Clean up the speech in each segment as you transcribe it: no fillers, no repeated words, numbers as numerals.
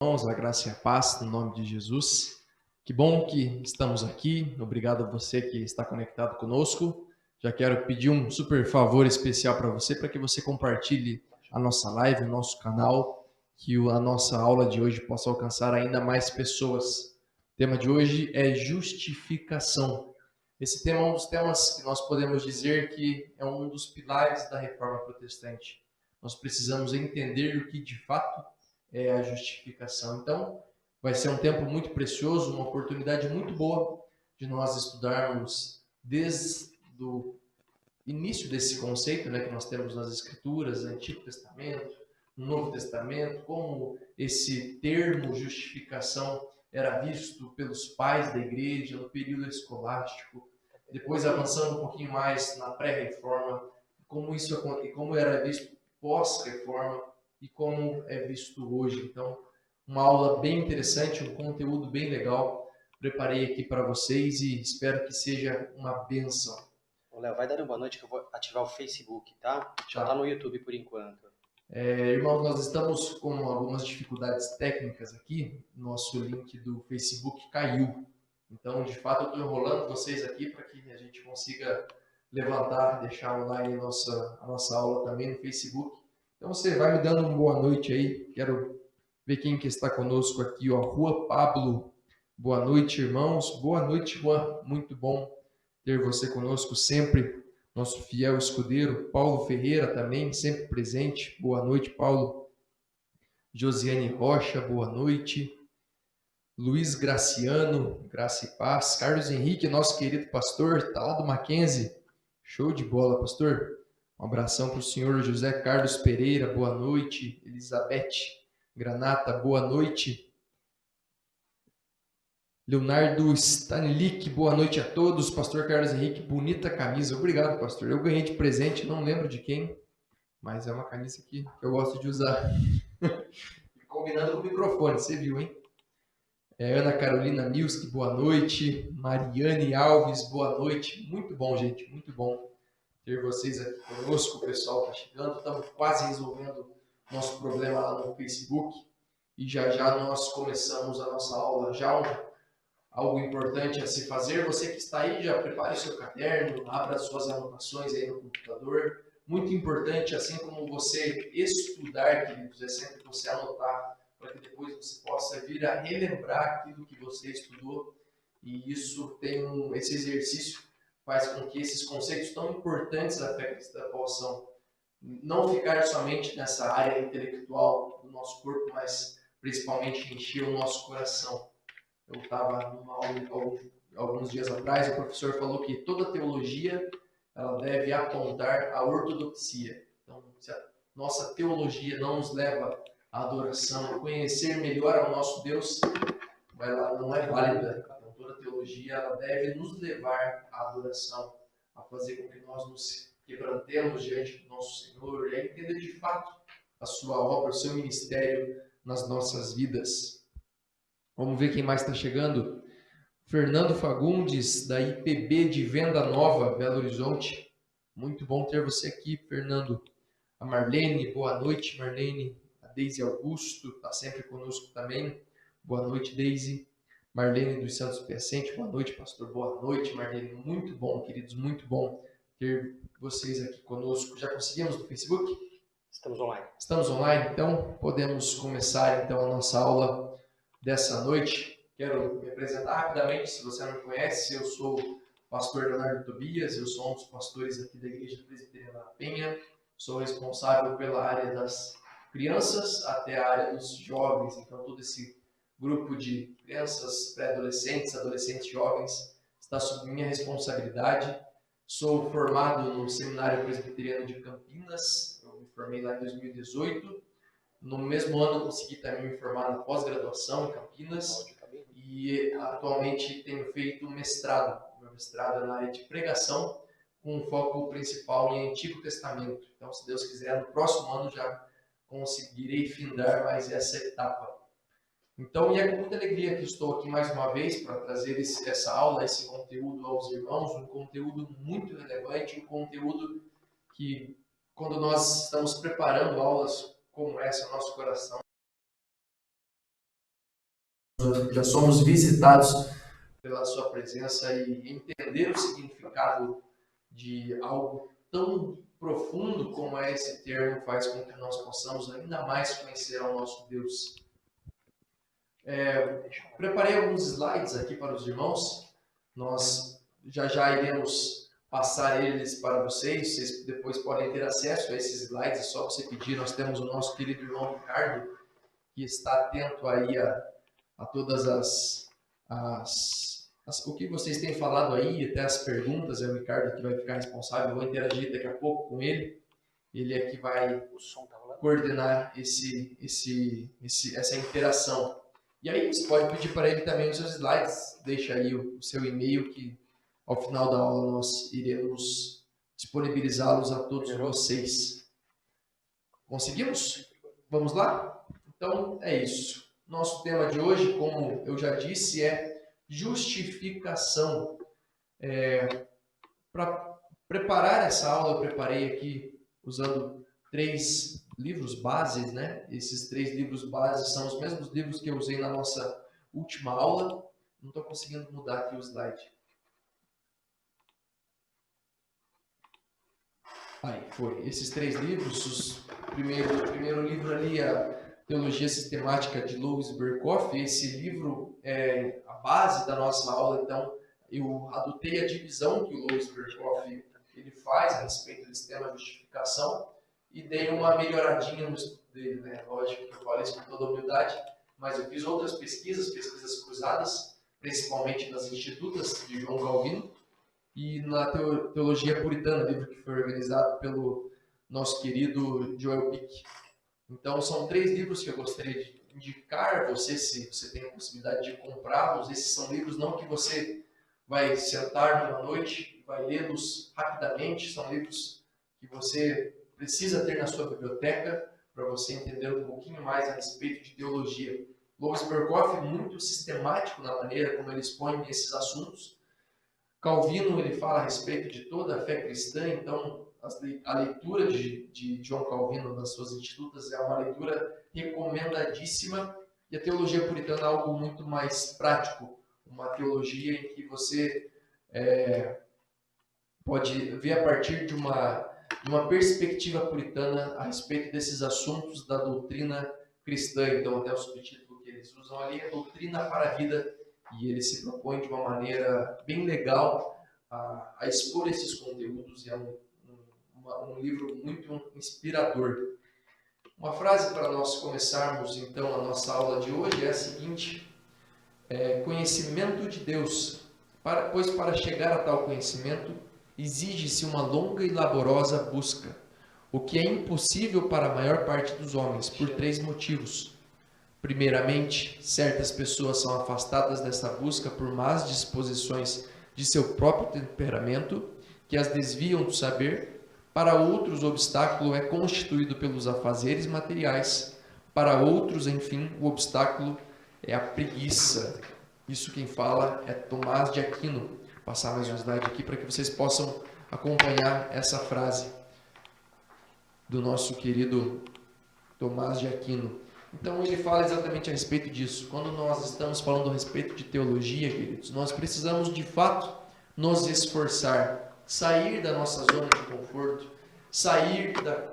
Irmãos, a graça e a paz no nome de Jesus. Que bom que estamos aqui. Obrigado a você que está conectado conosco. Já quero pedir um super favor especial para que você compartilhe a nossa live, o nosso canal, que a nossa aula de hoje possa alcançar ainda mais pessoas. O tema de hoje é justificação. Esse tema é um dos temas que nós podemos dizer que é um dos pilares da reforma protestante. Nós precisamos entender o que de fato é a justificação. Então, vai ser um tempo muito precioso, uma oportunidade muito boa de nós estudarmos desde o início desse conceito, né, que nós temos nas Escrituras, Antigo Testamento, Novo Testamento, como esse termo justificação era visto pelos pais da igreja no período escolástico, depois avançando um pouquinho mais na pré-reforma, como era visto pós-reforma e como é visto hoje. Então, uma aula bem interessante, um conteúdo bem legal. Preparei aqui para vocês e espero que seja uma bênção. Ô, Léo, vai dando boa noite que eu vou ativar o Facebook, tá? Só tá no YouTube por enquanto. Irmãos, nós estamos com algumas dificuldades técnicas aqui. Nosso link do Facebook caiu. Então, de fato, eu estou enrolando vocês aqui para que a gente consiga levantar, deixar online a nossa aula também no Facebook. Então, você vai me dando uma boa noite aí. Quero ver quem que está conosco aqui, ó. Rua Pablo. Boa noite, irmãos. Boa noite, Juan. Muito bom ter você conosco sempre. Nosso fiel escudeiro, Paulo Ferreira também, sempre presente. Boa noite, Paulo. Josiane Rocha, boa noite. Luiz Graciano, graça e paz. Carlos Henrique, nosso querido pastor, está lá do Mackenzie. Show de bola, pastor. Um abração para o senhor José Carlos Pereira, boa noite. Elizabeth Granata, boa noite. Leonardo Stanlick, boa noite a todos. Pastor Carlos Henrique, bonita camisa. Obrigado, pastor. Eu ganhei de presente, não lembro de quem, mas é uma camisa que eu gosto de usar. Combinando com o microfone, você viu, hein? Ana Carolina Milski, boa noite. Mariane Alves, boa noite. Muito bom, gente, muito bom ter vocês aqui conosco. O pessoal está chegando, estamos quase resolvendo nosso problema lá no Facebook. E já já nós começamos a nossa aula. Algo importante a se fazer. Você que está aí, já prepare o seu caderno, abra suas anotações aí no computador. Muito importante, assim como você estudar, queridos, é sempre você anotar, para que depois você possa vir a relembrar aquilo que você estudou. E isso esse exercício faz com que esses conceitos tão importantes da fé cristã possam não ficar somente nessa área intelectual do nosso corpo, mas principalmente encher o nosso coração. Eu estava numa aula alguns dias atrás, o professor falou que toda teologia ela deve apontar à ortodoxia. Então, se a nossa teologia não nos leva à adoração, a conhecer melhor ao nosso Deus, ela não é válida. Então, toda teologia ela deve nos levar à adoração, a fazer com que nós nos quebrantemos diante do nosso Senhor e a entender de fato a sua obra, o seu ministério nas nossas vidas. Vamos ver quem mais está chegando. Fernando Fagundes, da IPB de Venda Nova, Belo Horizonte. Muito bom ter você aqui, Fernando. A Marlene, boa noite, Marlene. A Deise Augusto está sempre conosco também. Boa noite, Deise. Marlene dos Santos Piacente, boa noite, pastor. Boa noite, Marlene. Muito bom, queridos, muito bom ter vocês aqui conosco. Já conseguimos no Facebook? Estamos online. Estamos online, então podemos começar então a nossa aula dessa noite. Quero me apresentar rapidamente, se você não me conhece, eu sou o pastor Leonardo Tobias, eu sou um dos pastores aqui da Igreja Presbiteriana da Penha, sou responsável pela área das crianças até a área dos jovens, então todo esse grupo de crianças, pré-adolescentes, adolescentes, jovens, está sob minha responsabilidade. Sou formado no Seminário Presbiteriano de Campinas, eu me formei lá em 2018. No mesmo ano, eu consegui também me formar na pós-graduação em Campinas e atualmente tenho feito mestrado. Meu mestrado é na área de pregação, com um foco principal em Antigo Testamento. Então, se Deus quiser, no próximo ano já conseguirei findar mais essa etapa. Então, e é com muita alegria que estou aqui mais uma vez para trazer essa aula, esse conteúdo aos irmãos, um conteúdo muito relevante, um conteúdo que, quando nós estamos preparando aulas como essa, nosso coração já somos visitados pela sua presença e entender o significado de algo tão profundo como é esse termo faz com que nós possamos ainda mais conhecer ao nosso Deus. Preparei alguns slides aqui para os irmãos. Nós já iremos passar eles para vocês. Vocês depois podem ter acesso a esses slides. É só você pedir. Nós temos o nosso querido irmão Ricardo, que está atento aí a todas o que vocês têm falado aí, até as perguntas. É o Ricardo que vai ficar responsável. Eu vou interagir daqui a pouco com ele. Ele é que vai coordenar essa interação. E aí você pode pedir para ele também os seus slides. Deixa aí o seu e-mail que ao final da aula nós iremos disponibilizá-los a todos vocês. Conseguimos? Vamos lá? Então é isso. Nosso tema de hoje, como eu já disse, é justificação. Para preparar essa aula, eu preparei aqui usando 3 livros bases, né? Esses 3 livros bases são os mesmos livros que eu usei na nossa última aula. Não estou conseguindo mudar aqui o slide. Aí, foi. Esses 3 livros, o primeiro livro ali, a Teologia Sistemática de Louis Berkhof. Esse livro é a base da nossa aula, então eu adotei a divisão que o Louis Berkhof ele faz a respeito do sistema de justificação e dei uma melhoradinha no estudo dele, né? Lógico que eu falo isso com toda humildade, mas eu fiz outras pesquisas cruzadas, principalmente nas institutas de João Calvino e na Teologia Puritana, livro que foi organizado pelo nosso querido Joel Pick. Então são 3 livros que eu gostaria de indicar a você, se você tem a possibilidade de comprá-los. Esses são livros não que você vai sentar numa noite e vai lê-los rapidamente, são livros que você precisa ter na sua biblioteca para você entender um pouquinho mais a respeito de teologia. Louis Berkhof é muito sistemático na maneira como ele expõe esses assuntos. Calvino ele fala a respeito de toda a fé cristã, então a leitura de João Calvino nas suas institutas é uma leitura recomendadíssima, e a teologia puritana é algo muito mais prático, uma teologia em que você pode ver a partir de uma perspectiva puritana a respeito desses assuntos da doutrina cristã. Então até o subtítulo que eles usam ali é Doutrina para a Vida, e ele se propõe de uma maneira bem legal a expor esses conteúdos, e é um livro muito inspirador. Uma frase para nós começarmos então a nossa aula de hoje é a seguinte: conhecimento de Deus, pois para chegar a tal conhecimento exige-se uma longa e laborosa busca, o que é impossível para a maior parte dos homens, por 3 motivos. Primeiramente, certas pessoas são afastadas dessa busca por más disposições de seu próprio temperamento, que as desviam do saber. Para outros, o obstáculo é constituído pelos afazeres materiais. Para outros, enfim, o obstáculo é a preguiça. Isso quem fala é Tomás de Aquino. Vou passar mais um slide aqui para que vocês possam acompanhar essa frase do nosso querido Tomás de Aquino. Então ele fala exatamente a respeito disso. Quando nós estamos falando a respeito de teologia, queridos, nós precisamos de fato nos esforçar, sair da nossa zona de conforto, sair da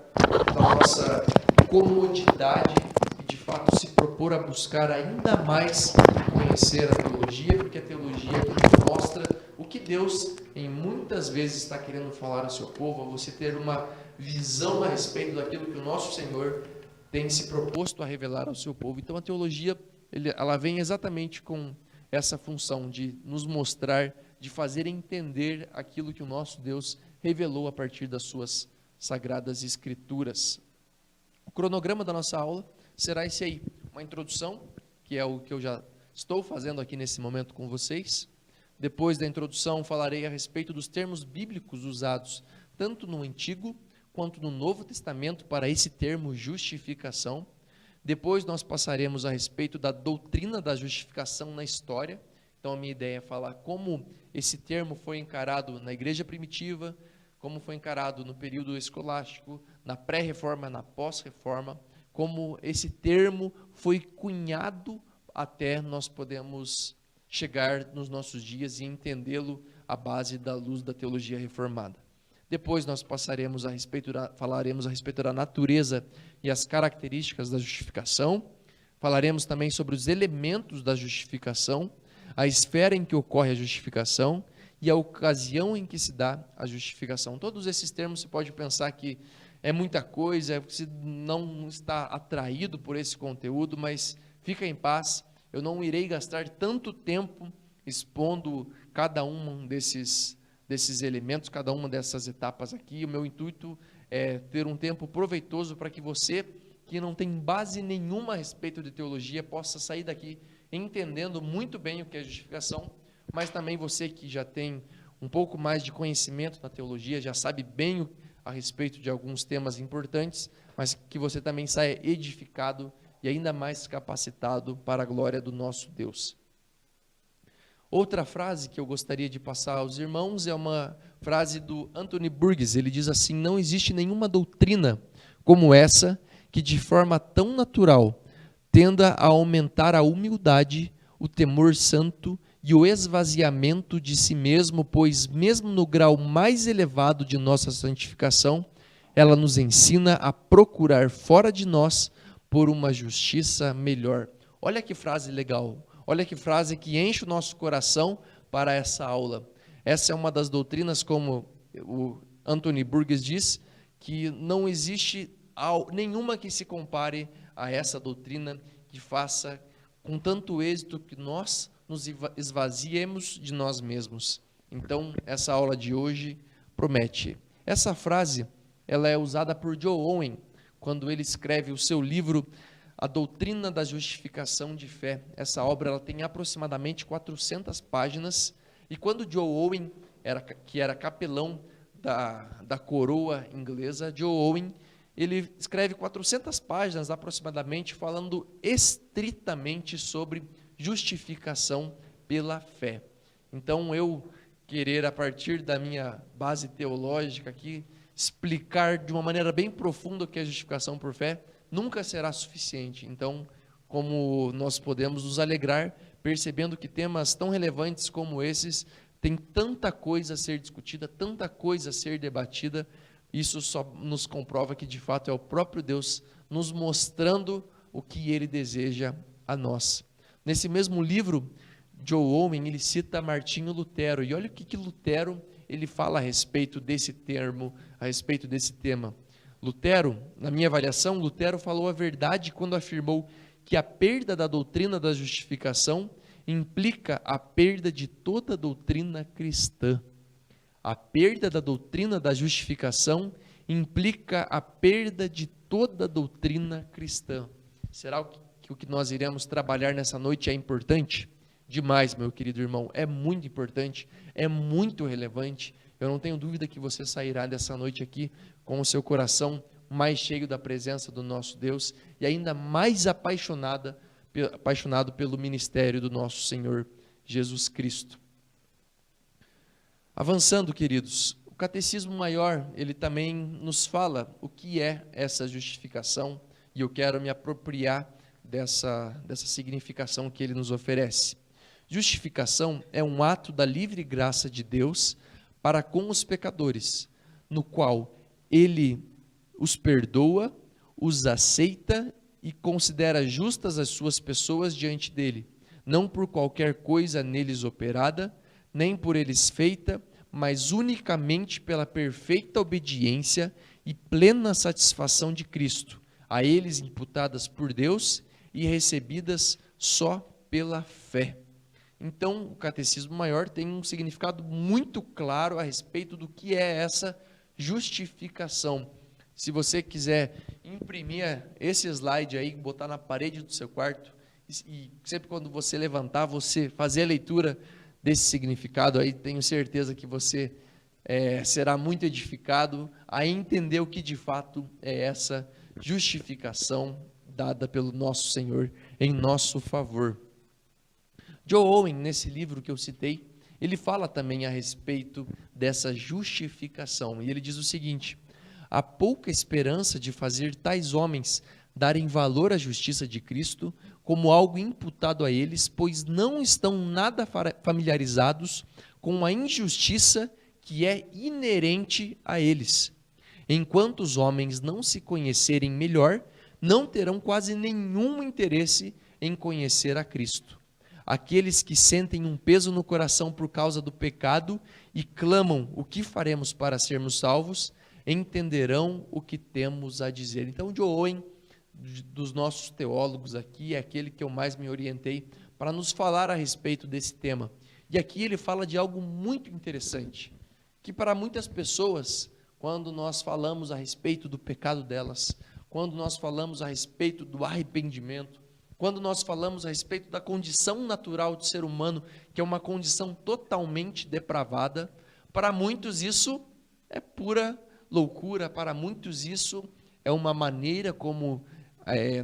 nossa comodidade e de fato se propor a buscar ainda mais conhecer a teologia, porque a teologia nos mostra o que Deus em muitas vezes está querendo falar ao seu povo, a você ter uma visão a respeito daquilo que o nosso Senhor tem se proposto a revelar ao seu povo. Então a teologia ela vem exatamente com essa função de nos mostrar, de fazer entender aquilo que o nosso Deus revelou a partir das suas sagradas escrituras. O cronograma da nossa aula será esse aí, uma introdução, que é o que eu já estou fazendo aqui nesse momento com vocês. Depois da introdução falarei a respeito dos termos bíblicos usados tanto no Antigo quanto no Novo Testamento para esse termo justificação. Depois nós passaremos a respeito da doutrina da justificação na história. Então a minha ideia é falar como esse termo foi encarado na igreja primitiva, como foi encarado no período escolástico, na pré-reforma, na pós-reforma, como esse termo foi cunhado até nós podemos chegar nos nossos dias e entendê-lo à base da luz da teologia reformada. Depois nós falaremos a respeito da natureza e as características da justificação. Falaremos também sobre os elementos da justificação, a esfera em que ocorre a justificação e a ocasião em que se dá a justificação. Todos esses termos você pode pensar que é muita coisa, você não está atraído por esse conteúdo, mas fica em paz, eu não irei gastar tanto tempo expondo cada um desses elementos, cada uma dessas etapas aqui. O meu intuito é ter um tempo proveitoso para que você, que não tem base nenhuma a respeito de teologia, possa sair daqui entendendo muito bem o que é justificação, mas também você que já tem um pouco mais de conhecimento na teologia, já sabe bem a respeito de alguns temas importantes, mas que você também saia edificado e ainda mais capacitado para a glória do nosso Deus. Outra frase que eu gostaria de passar aos irmãos é uma frase do Anthony Burgess. Ele diz assim: não existe nenhuma doutrina como essa que de forma tão natural tenda a aumentar a humildade, o temor santo e o esvaziamento de si mesmo, pois mesmo no grau mais elevado de nossa santificação, ela nos ensina a procurar fora de nós por uma justiça melhor. Olha que frase legal, olha que frase que enche o nosso coração para essa aula. Essa é uma das doutrinas, como o Anthony Burgess diz, que não existe nenhuma que se compare a essa doutrina, que faça com tanto êxito que nós nos esvaziemos de nós mesmos. Então, essa aula de hoje promete. Essa frase, ela é usada por Joe Owen, quando ele escreve o seu livro A Doutrina da Justificação de Fé. Essa obra ela tem aproximadamente 400 páginas, e quando Joe Owen, que era capelão da coroa inglesa, Joe Owen, ele escreve 400 páginas aproximadamente, falando estritamente sobre justificação pela fé. Então, eu querer, a partir da minha base teológica aqui, explicar de uma maneira bem profunda o que é justificação por fé, nunca será suficiente. Então, como nós podemos nos alegrar, percebendo que temas tão relevantes como esses, tem tanta coisa a ser discutida, tanta coisa a ser debatida, isso só nos comprova que de fato é o próprio Deus nos mostrando o que Ele deseja a nós. Nesse mesmo livro, Joe Owen, ele cita Martinho Lutero, e olha o que Lutero ele fala a respeito desse termo, a respeito desse tema. Lutero, na minha avaliação, Lutero falou a verdade quando afirmou que a perda da doutrina da justificação implica a perda de toda a doutrina cristã. A perda da doutrina da justificação implica a perda de toda a doutrina cristã. Será que o que nós iremos trabalhar nessa noite é importante? Demais, meu querido irmão, é muito importante, é muito relevante. Eu não tenho dúvida que você sairá dessa noite aqui com o seu coração mais cheio da presença do nosso Deus e ainda mais apaixonado pelo ministério do nosso Senhor Jesus Cristo. Avançando, queridos, o Catecismo Maior, ele também nos fala o que é essa justificação, e eu quero me apropriar dessa significação que ele nos oferece. Justificação é um ato da livre graça de Deus para com os pecadores, no qual ele os perdoa, os aceita e considera justas as suas pessoas diante dele, não por qualquer coisa neles operada, nem por eles feita, mas unicamente pela perfeita obediência e plena satisfação de Cristo, a eles imputadas por Deus e recebidas só pela fé. Então, o Catecismo Maior tem um significado muito claro a respeito do que é essa justificação. Se você quiser imprimir esse slide aí, botar na parede do seu quarto, e sempre quando você levantar, você fazer a leitura desse significado aí, tenho certeza que você será muito edificado a entender o que de fato é essa justificação dada pelo nosso Senhor em nosso favor. Joe Owen, nesse livro que eu citei, ele fala também a respeito dessa justificação, e ele diz o seguinte: há pouca esperança de fazer tais homens darem valor à justiça de Cristo como algo imputado a eles, pois não estão nada familiarizados com a injustiça que é inerente a eles. Enquanto os homens não se conhecerem melhor, não terão quase nenhum interesse em conhecer a Cristo. Aqueles que sentem um peso no coração por causa do pecado e clamam o que faremos para sermos salvos, entenderão o que temos a dizer. Então, John Owen, dos nossos teólogos aqui, é aquele que eu mais me orientei para nos falar a respeito desse tema. E aqui ele fala de algo muito interessante, que para muitas pessoas, quando nós falamos a respeito do pecado delas, quando nós falamos a respeito do arrependimento, quando nós falamos a respeito da condição natural do ser humano, que é uma condição totalmente depravada, para muitos isso é pura loucura, para muitos isso é uma maneira como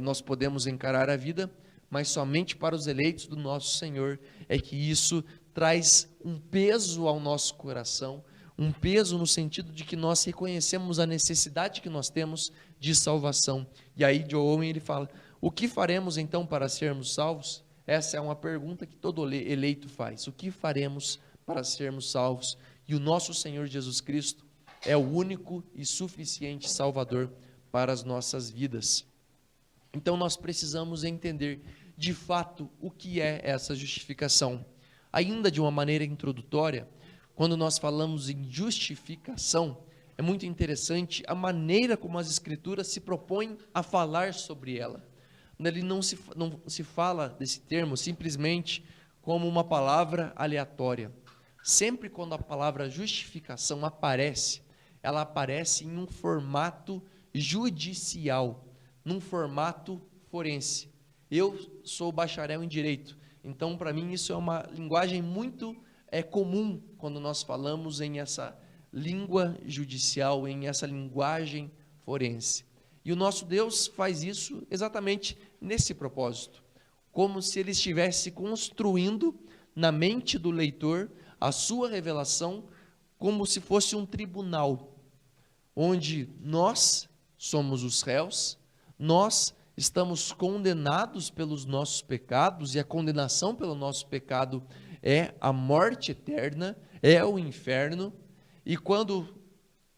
nós podemos encarar a vida, mas somente para os eleitos do nosso Senhor é que isso traz um peso ao nosso coração, um peso no sentido de que nós reconhecemos a necessidade que nós temos de salvação. E aí John Owen ele fala, o que faremos então para sermos salvos? Essa é uma pergunta que todo eleito faz. O que faremos para sermos salvos? E o nosso Senhor Jesus Cristo é o único e suficiente Salvador para as nossas vidas. Então nós precisamos entender de fato o que é essa justificação. Ainda de uma maneira introdutória, quando nós falamos em justificação, é muito interessante a maneira como as Escrituras se propõem a falar sobre ela. Ele não se fala desse termo simplesmente como uma palavra aleatória. Sempre quando a palavra justificação aparece, ela aparece em um formato judicial, num formato forense. Eu sou bacharel em Direito, então para mim isso é uma linguagem muito comum quando nós falamos em essa língua judicial, em essa linguagem forense. E o nosso Deus faz isso exatamente nesse propósito, como se ele estivesse construindo na mente do leitor a sua revelação como se fosse um tribunal, onde nós somos os réus, nós estamos condenados pelos nossos pecados, e a condenação pelo nosso pecado é a morte eterna, é o inferno, e quando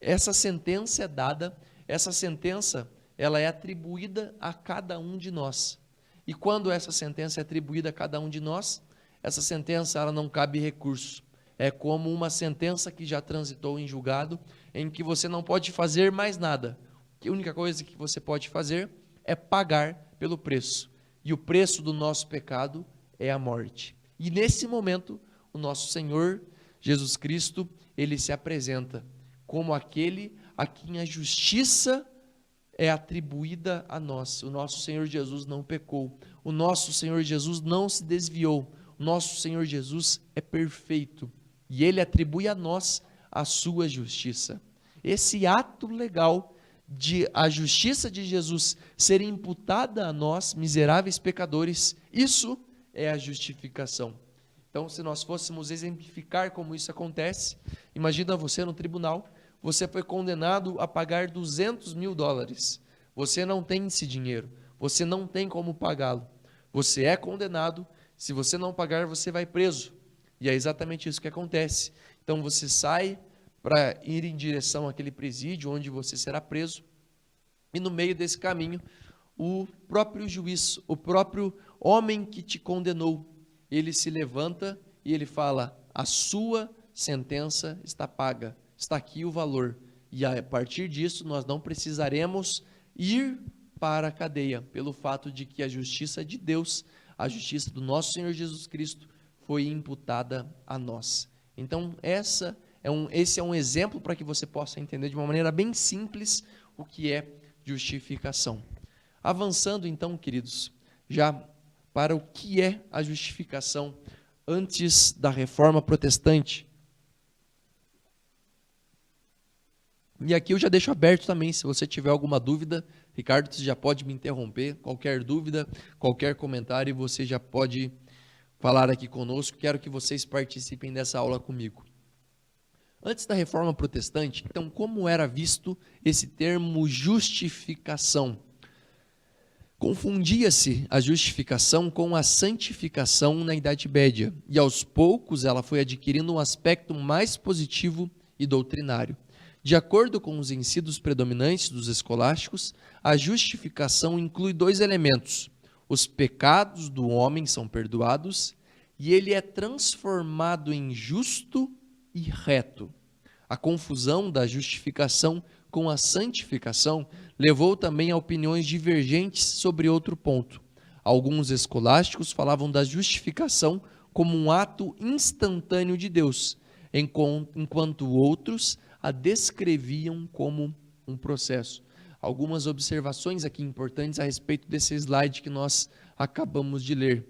essa sentença é dada, essa sentença ela é atribuída a cada um de nós. E quando essa sentença é atribuída a cada um de nós, essa sentença ela não cabe recurso. É como uma sentença que já transitou em julgado, em que você não pode fazer mais nada. A única coisa que você pode fazer é pagar pelo preço. E o preço do nosso pecado é a morte. E nesse momento, o nosso Senhor Jesus Cristo, ele se apresenta como aquele a quem a justiça é atribuída a nós. O nosso Senhor Jesus não pecou. O nosso Senhor Jesus não se desviou. O nosso Senhor Jesus é perfeito. E ele atribui a nós a sua justiça. Esse ato legal de a justiça de Jesus ser imputada a nós, miseráveis pecadores, isso é a justificação. Então, se nós fôssemos exemplificar como isso acontece, imagina você no tribunal, você foi condenado a pagar $200 mil. Você não tem esse dinheiro, você não tem como pagá-lo. Você é condenado, se você não pagar, você vai preso. E é exatamente isso que acontece. Então você sai para ir em direção àquele presídio onde você será preso, e no meio desse caminho, o próprio juiz, o próprio homem que te condenou, ele se levanta e ele fala, a sua sentença está paga, está aqui o valor, e a partir disso nós não precisaremos ir para a cadeia, pelo fato de que a justiça de Deus, a justiça do nosso Senhor Jesus Cristo, foi imputada a nós. Então esse é um exemplo para que você possa entender de uma maneira bem simples o que é justificação. Avançando então, queridos, já para o que é a justificação antes da Reforma Protestante. E aqui eu já deixo aberto também, se você tiver alguma dúvida, Ricardo, você já pode me interromper, qualquer dúvida, qualquer comentário, você já pode falar aqui conosco, quero que vocês participem dessa aula comigo. Antes da Reforma Protestante, então, como era visto esse termo justificação? Confundia-se a justificação com a santificação na Idade Média, e aos poucos ela foi adquirindo um aspecto mais positivo e doutrinário. De acordo com os ensinos predominantes dos escolásticos, a justificação inclui 2 elementos: os pecados do homem são perdoados e ele é transformado em justo e reto. A confusão da justificação com a santificação levou também a opiniões divergentes sobre outro ponto. Alguns escolásticos falavam da justificação como um ato instantâneo de Deus, enquanto outros a descreviam como um processo. Algumas observações aqui importantes a respeito desse slide que nós acabamos de ler.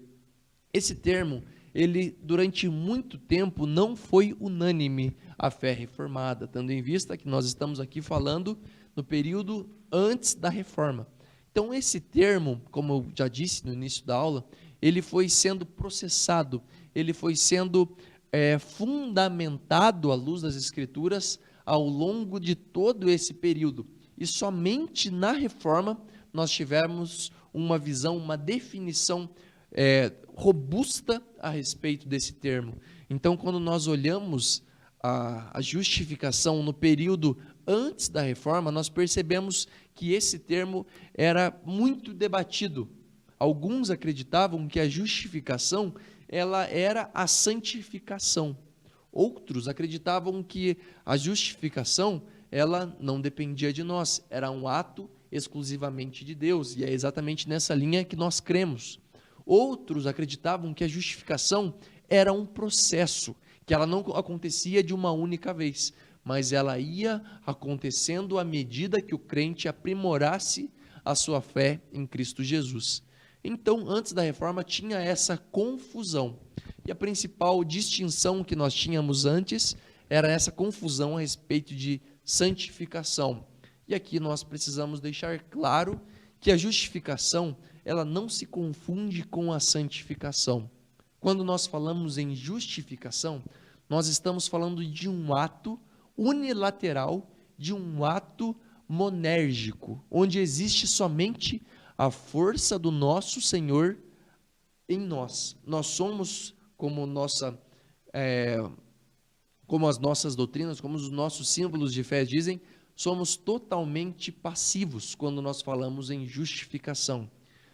Esse termo, ele durante muito tempo não foi unânime à fé reformada, tendo em vista que nós estamos aqui falando no período antes da reforma. Então esse termo, como eu já disse no início da aula, ele foi sendo processado, ele foi sendo fundamentado à luz das Escrituras ao longo de todo esse período. E somente na reforma nós tivemos uma visão, uma definição robusta a respeito desse termo. Então, quando nós olhamos a justificação no período antes da reforma, nós percebemos que esse termo era muito debatido. Alguns acreditavam que a justificação ela era a santificação. Outros acreditavam que a justificação ela não dependia de nós, era um ato exclusivamente de Deus, e é exatamente nessa linha que nós cremos. Outros acreditavam que a justificação era um processo, que ela não acontecia de uma única vez, mas ela ia acontecendo à medida que o crente aprimorasse a sua fé em Cristo Jesus. Então, antes da reforma, tinha essa confusão. E a principal distinção que nós tínhamos antes era essa confusão a respeito de santificação. E aqui nós precisamos deixar claro que a justificação, ela não se confunde com a santificação. Quando nós falamos em justificação, nós estamos falando de um ato unilateral, de um ato monérgico, onde existe somente a força do nosso Senhor em nós. Nós somos, como as nossas doutrinas, como os nossos símbolos de fé dizem, somos totalmente passivos quando nós falamos em justificação.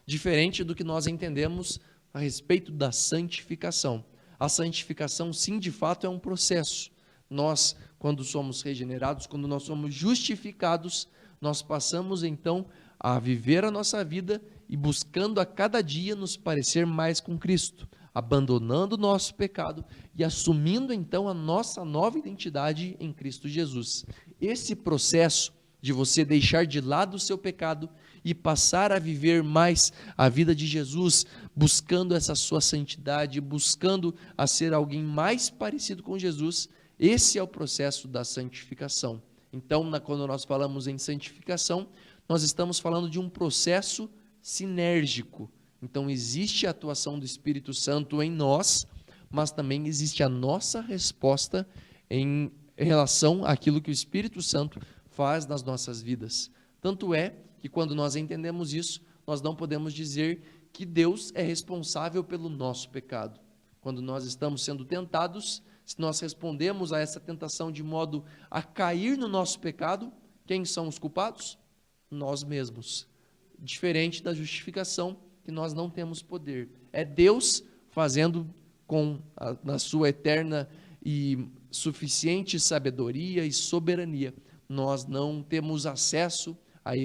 Diferente do que nós entendemos a respeito da santificação. A santificação, sim, de fato, é um processo. Nós, quando somos regenerados, quando nós somos justificados, nós passamos, então, a viver a nossa vida e buscando a cada dia nos parecer mais com Cristo, abandonando o nosso pecado e assumindo, então, a nossa nova identidade em Cristo Jesus. Esse processo de você deixar de lado o seu pecado e passar a viver mais a vida de Jesus, buscando essa sua santidade, buscando a ser alguém mais parecido com Jesus, esse é o processo da santificação. Então, quando nós falamos em santificação, nós estamos falando de um processo sinérgico. Então, existe a atuação do Espírito Santo em nós, mas também existe a nossa resposta em relação àquilo que o Espírito Santo faz nas nossas vidas. Tanto é que quando nós entendemos isso, nós não podemos dizer que Deus é responsável pelo nosso pecado. Quando nós estamos sendo tentados, se nós respondemos a essa tentação de modo a cair no nosso pecado, quem são os culpados? Nós mesmos. Diferente da justificação, que nós não temos poder. É Deus fazendo na sua eterna e suficiente sabedoria e soberania. Nós não temos acesso a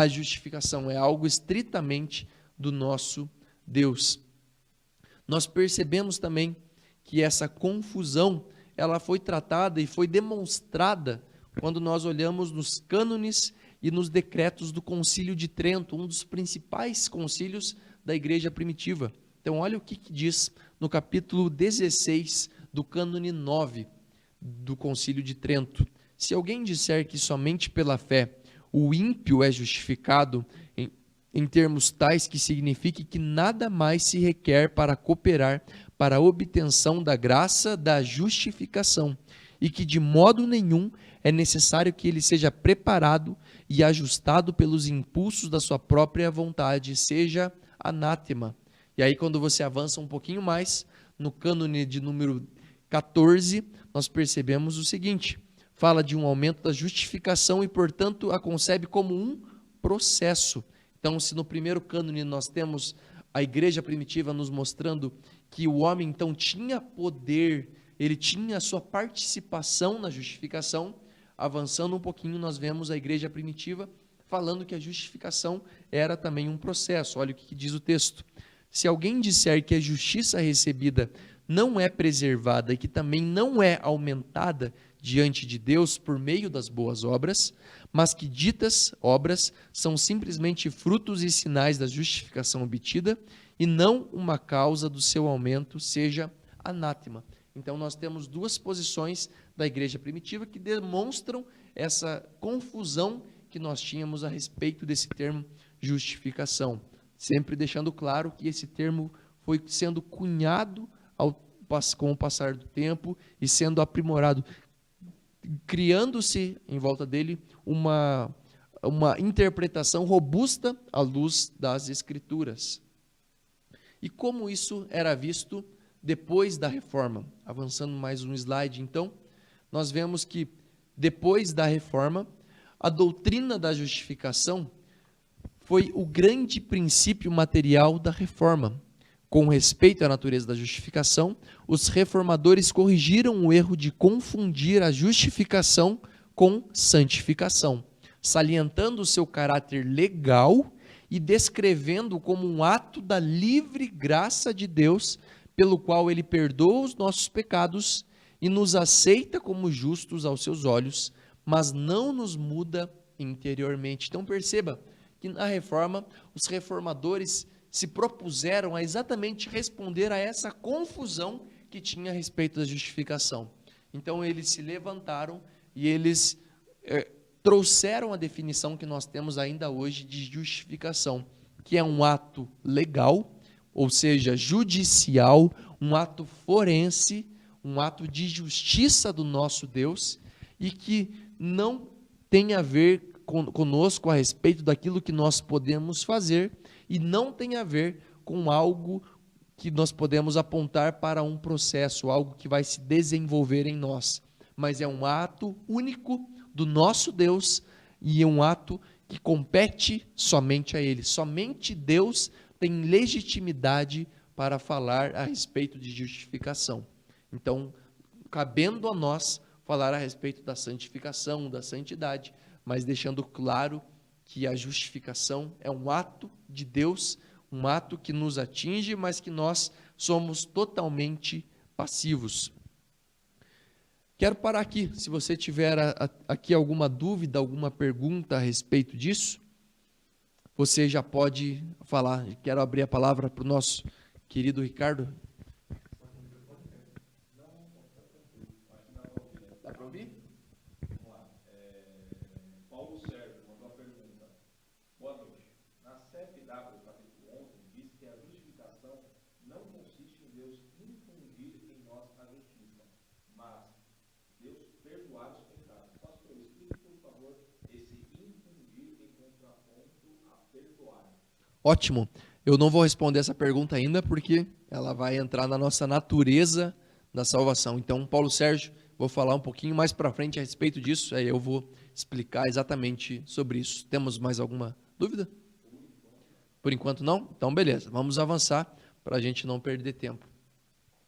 justificação, é algo estritamente do nosso Deus. Nós percebemos também que essa confusão, ela foi tratada e foi demonstrada quando nós olhamos nos cânones e nos decretos do Concílio de Trento, um dos principais concílios da igreja primitiva. Então, olha o que diz no capítulo 16 do cânone 9 do Concílio de Trento. Se alguém disser que somente pela fé o ímpio é justificado em termos tais que signifique que nada mais se requer para cooperar para a obtenção da graça da justificação, e que de modo nenhum é necessário que ele seja preparado e ajustado pelos impulsos da sua própria vontade, seja anátema. E aí, quando você avança um pouquinho mais, no cânone de número 14, nós percebemos o seguinte: fala de um aumento da justificação e, portanto, a concebe como um processo. Então, se no primeiro cânone nós temos a igreja primitiva nos mostrando que o homem, então, tinha poder, ele tinha a sua participação na justificação, avançando um pouquinho, nós vemos a igreja primitiva falando que a justificação era também um processo. Olha o que diz o texto. Se alguém disser que a justiça recebida não é preservada e que também não é aumentada diante de Deus por meio das boas obras, mas que ditas obras são simplesmente frutos e sinais da justificação obtida e não uma causa do seu aumento, seja anátema. Então nós temos duas posições da igreja primitiva que demonstram essa confusão que nós tínhamos a respeito desse termo justificação. Sempre deixando claro que esse termo foi sendo cunhado com o passar do tempo e sendo aprimorado, criando-se em volta dele uma interpretação robusta à luz das Escrituras. E como isso era visto depois da reforma? Avançando mais um slide, então, nós vemos que depois da reforma, a doutrina da justificação foi o grande princípio material da reforma. Com respeito à natureza da justificação, os reformadores corrigiram o erro de confundir a justificação com santificação, salientando o seu caráter legal e descrevendo como um ato da livre graça de Deus, pelo qual ele perdoa os nossos pecados e nos aceita como justos aos seus olhos, mas não nos muda interiormente. Então perceba que na reforma, os reformadores se propuseram a exatamente responder a essa confusão que tinha a respeito da justificação. Então eles se levantaram e eles trouxeram a definição que nós temos ainda hoje de justificação, que é um ato legal, ou seja, judicial, um ato forense, um ato de justiça do nosso Deus, e que não tem a ver conosco a respeito daquilo que nós podemos fazer, e não tem a ver com algo que nós podemos apontar para um processo, algo que vai se desenvolver em nós, mas é um ato único do nosso Deus e é um ato que compete somente a Ele. Somente Deus tem legitimidade para falar a respeito de justificação. Então, cabendo a nós falar a respeito da santificação, da santidade, mas deixando claro que a justificação é um ato de Deus, um ato que nos atinge, mas que nós somos totalmente passivos. Quero parar aqui. Se você tiver aqui alguma dúvida, alguma pergunta a respeito disso, você já pode falar. Quero abrir a palavra para o nosso querido Ricardo. Dá para ouvir? Vamos lá. Paulo Sérgio mandou uma pergunta. Boa noite. Na CFW, capítulo 11, diz que a justificação não consiste em Deus infundir em nós a justiça, mas Deus perdoar os pecados. Pastor, explique, por favor, esse infundir em contraponto a perdoar. Ótimo. Eu não vou responder essa pergunta ainda, porque ela vai entrar na nossa natureza da salvação. Então, Paulo Sérgio, vou falar um pouquinho mais para frente a respeito disso, aí eu vou explicar exatamente sobre isso. Temos mais alguma dúvida? Por enquanto não? Então, beleza. Vamos avançar para a gente não perder tempo.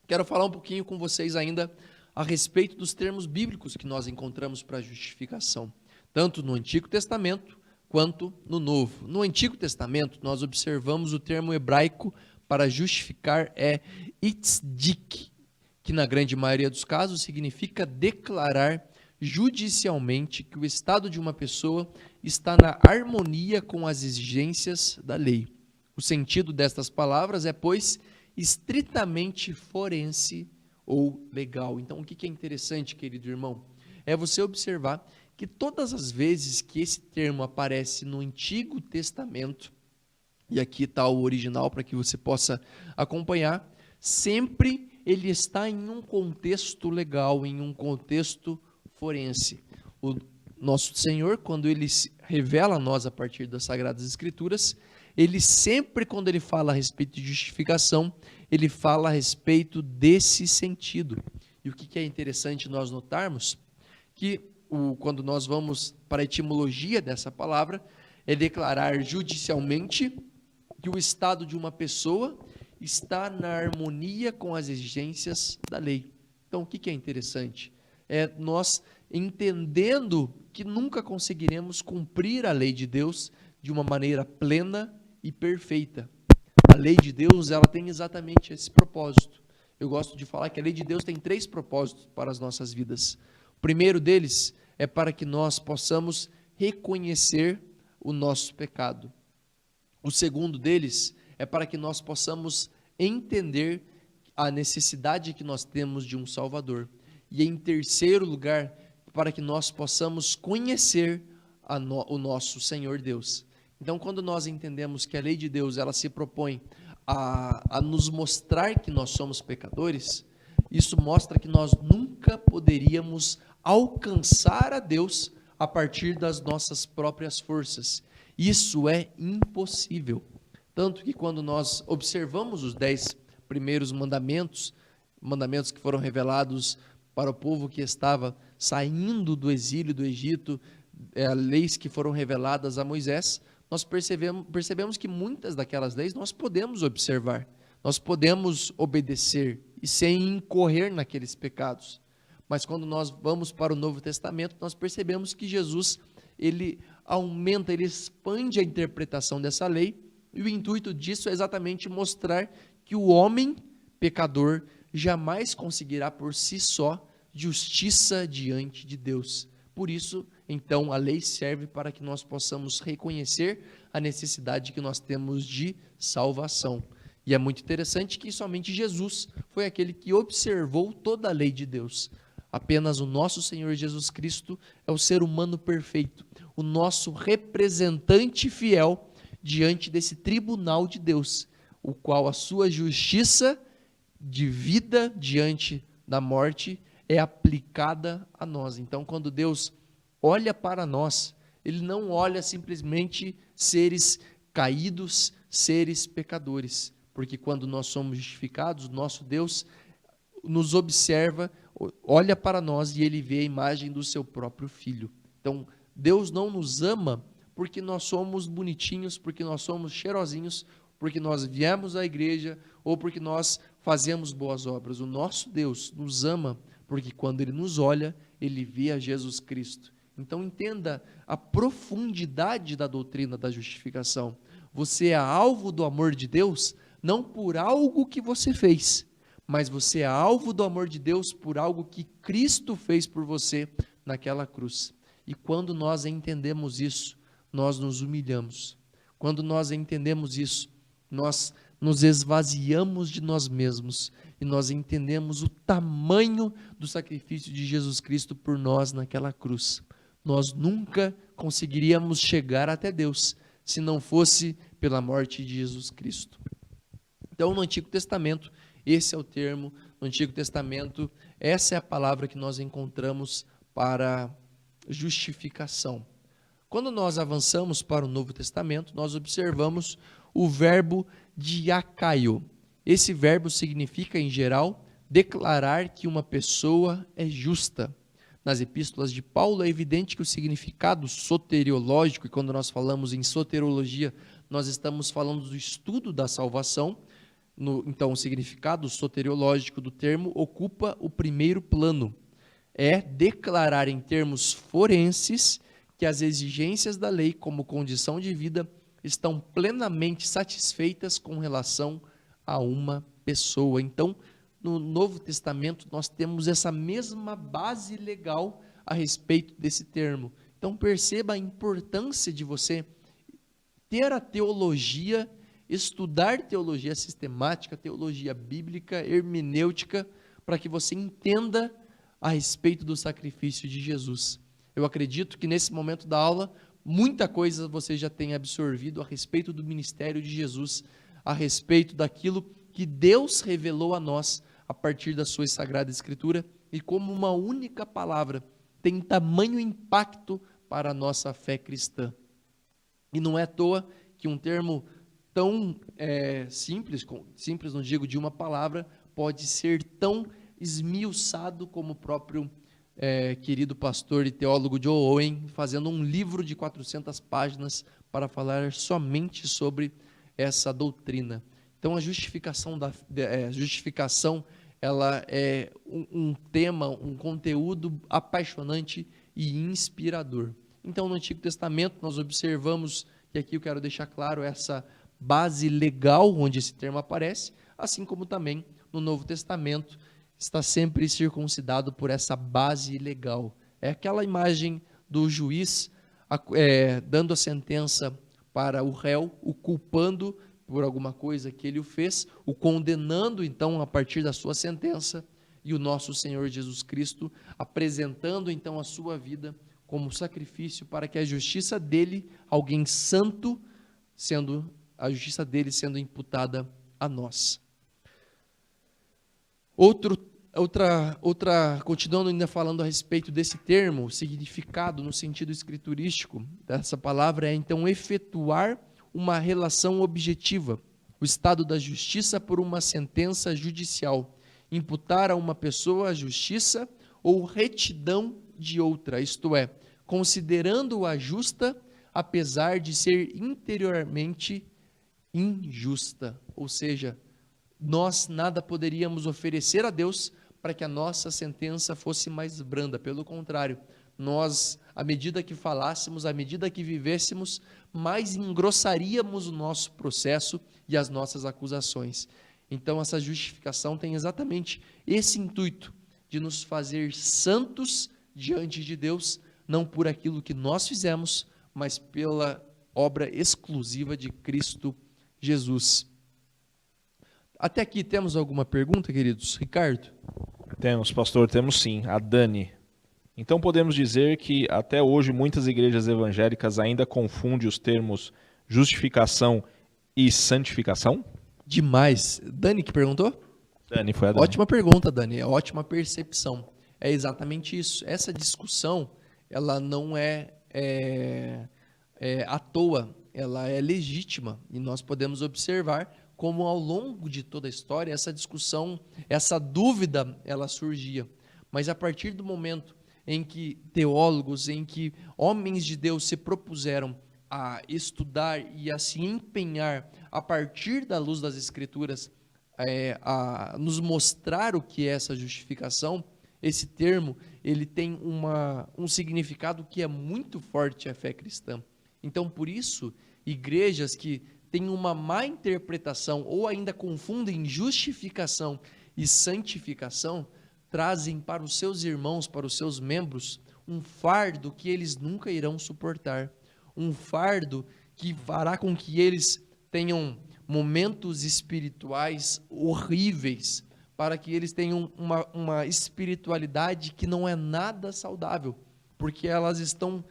Quero falar um pouquinho com vocês ainda a respeito dos termos bíblicos que nós encontramos para a justificação, tanto no Antigo Testamento quanto no Novo. No Antigo Testamento, nós observamos o termo hebraico para justificar é itzdik, que na grande maioria dos casos significa declarar judicialmente que o estado de uma pessoa está na harmonia com as exigências da lei. O sentido destas palavras é, pois, estritamente forense ou legal. Então, o que é interessante, querido irmão, é você observar que todas as vezes que esse termo aparece no Antigo Testamento, e aqui está o original para que você possa acompanhar, sempre ele está em um contexto legal, em um contexto forense. nosso Senhor, quando Ele se revela a nós a partir das Sagradas Escrituras, Ele sempre, quando Ele fala a respeito de justificação, Ele fala a respeito desse sentido. E o que é interessante nós notarmos, que quando nós vamos para a etimologia dessa palavra, é declarar judicialmente que o estado de uma pessoa está na harmonia com as exigências da lei. Então, o que é interessante? É nós entendendo que nunca conseguiremos cumprir a lei de Deus de uma maneira plena e perfeita. A lei de Deus, ela tem exatamente esse propósito. Eu gosto de falar que a lei de Deus tem 3 propósitos para as nossas vidas. O primeiro deles é para que nós possamos reconhecer o nosso pecado. O segundo deles é para que nós possamos entender a necessidade que nós temos de um Salvador. E em terceiro lugar, para que nós possamos conhecer o nosso Senhor Deus. Então, quando nós entendemos que a lei de Deus, ela se propõe a nos mostrar que nós somos pecadores, isso mostra que nós nunca poderíamos alcançar a Deus a partir das nossas próprias forças. Isso é impossível. Tanto que quando nós observamos os 10 primeiros mandamentos que foram revelados para o povo que estava saindo do exílio do Egito, leis que foram reveladas a Moisés, nós percebemos que muitas daquelas leis nós podemos observar, nós podemos obedecer e sem incorrer naqueles pecados. Mas quando nós vamos para o Novo Testamento, nós percebemos que Jesus, ele aumenta, ele expande a interpretação dessa lei, e o intuito disso é exatamente mostrar que o homem pecador jamais conseguirá por si só justiça diante de Deus. Por isso, então, a lei serve para que nós possamos reconhecer a necessidade que nós temos de salvação. E é muito interessante que somente Jesus foi aquele que observou toda a lei de Deus. Apenas o nosso Senhor Jesus Cristo é o ser humano perfeito, o nosso representante fiel diante desse tribunal de Deus, o qual a sua justiça de vida diante da morte é aplicada a nós. Então, quando Deus olha para nós, Ele não olha simplesmente seres caídos, seres pecadores, porque quando nós somos justificados, nosso Deus nos observa, olha para nós e Ele vê a imagem do seu próprio Filho. Então, Deus não nos ama porque nós somos bonitinhos, porque nós somos cheirosinhos, porque nós viemos à igreja ou porque nós fazemos boas obras. O nosso Deus nos ama porque quando Ele nos olha, Ele vê a Jesus Cristo. Então entenda a profundidade da doutrina da justificação. Você é alvo do amor de Deus não por algo que você fez, mas você é alvo do amor de Deus por algo que Cristo fez por você naquela cruz. E quando nós entendemos isso, nós nos humilhamos. Quando nós entendemos isso, nós nos esvaziamos de nós mesmos e nós entendemos o tamanho do sacrifício de Jesus Cristo por nós naquela cruz. Nós nunca conseguiríamos chegar até Deus se não fosse pela morte de Jesus Cristo. Então, no Antigo Testamento, esse é o termo, no Antigo Testamento, essa é a palavra que nós encontramos para justificação. Quando nós avançamos para o Novo Testamento, nós observamos o verbo diakaio. Esse verbo significa, em geral, declarar que uma pessoa é justa. Nas epístolas de Paulo é evidente que o significado soteriológico, e quando nós falamos em soterologia, nós estamos falando do estudo da salvação, então o significado soteriológico do termo ocupa o primeiro plano. É declarar em termos forenses que as exigências da lei como condição de vida estão plenamente satisfeitas com relação a uma pessoa. Então, no Novo Testamento, nós temos essa mesma base legal a respeito desse termo. Então, perceba a importância de você ter a teologia, estudar teologia sistemática, teologia bíblica, hermenêutica, para que você entenda a respeito do sacrifício de Jesus. Eu acredito que nesse momento da aula, muita coisa você já tem absorvido a respeito do ministério de Jesus, a respeito daquilo que Deus revelou a nós a partir da sua Sagrada Escritura e como uma única palavra tem tamanho impacto para a nossa fé cristã. E não é à toa que um termo tão simples não digo de uma palavra, pode ser tão esmiuçado como o próprio querido pastor e teólogo Joe Owen, fazendo um livro de 400 páginas para falar somente sobre essa doutrina. Então a justificação, ela é um tema, um conteúdo apaixonante e inspirador. Então no Antigo Testamento nós observamos, e aqui eu quero deixar claro essa base legal onde esse termo aparece, assim como também no Novo Testamento está sempre circuncidado por essa base legal. É aquela imagem do juiz dando a sentença para o réu, o culpando por alguma coisa que ele o fez, o condenando então a partir da sua sentença, e o nosso Senhor Jesus Cristo apresentando então a sua vida como sacrifício para que a justiça dele, alguém santo, a justiça dele sendo imputada a nós. Continuando ainda falando a respeito desse termo, o significado no sentido escriturístico dessa palavra é então efetuar uma relação objetiva, o estado da justiça por uma sentença judicial, imputar a uma pessoa a justiça ou retidão de outra, isto é, considerando-a justa, apesar de ser interiormente injusta, ou seja, nós nada poderíamos oferecer a Deus para que a nossa sentença fosse mais branda. Pelo contrário, nós, à medida que falássemos, à medida que vivêssemos, mais engrossaríamos o nosso processo e as nossas acusações. Então, essa justificação tem exatamente esse intuito, de nos fazer santos diante de Deus, não por aquilo que nós fizemos, mas pela obra exclusiva de Cristo Jesus. Até aqui temos alguma pergunta, queridos? Ricardo? Temos, pastor, temos sim. A Dani. Então podemos dizer que até hoje muitas igrejas evangélicas ainda confundem os termos justificação e santificação? Demais. Dani que perguntou? Dani, foi a Dani. Ótima pergunta, Dani. Ótima percepção. É exatamente isso. Essa discussão, ela não é à toa, ela é legítima. E nós podemos observar como ao longo de toda a história, essa discussão, essa dúvida, ela surgia. Mas a partir do momento em que teólogos, em que homens de Deus se propuseram a estudar e a se empenhar a partir da luz das Escrituras, a nos mostrar o que é essa justificação, esse termo, ele tem um significado que é muito forte à fé cristã. Então, por isso, igrejas que têm uma má interpretação ou ainda confundem justificação e santificação, trazem para os seus irmãos, para os seus membros, um fardo que eles nunca irão suportar, um fardo que fará com que eles tenham momentos espirituais horríveis, para que eles tenham uma espiritualidade que não é nada saudável, porque elas estão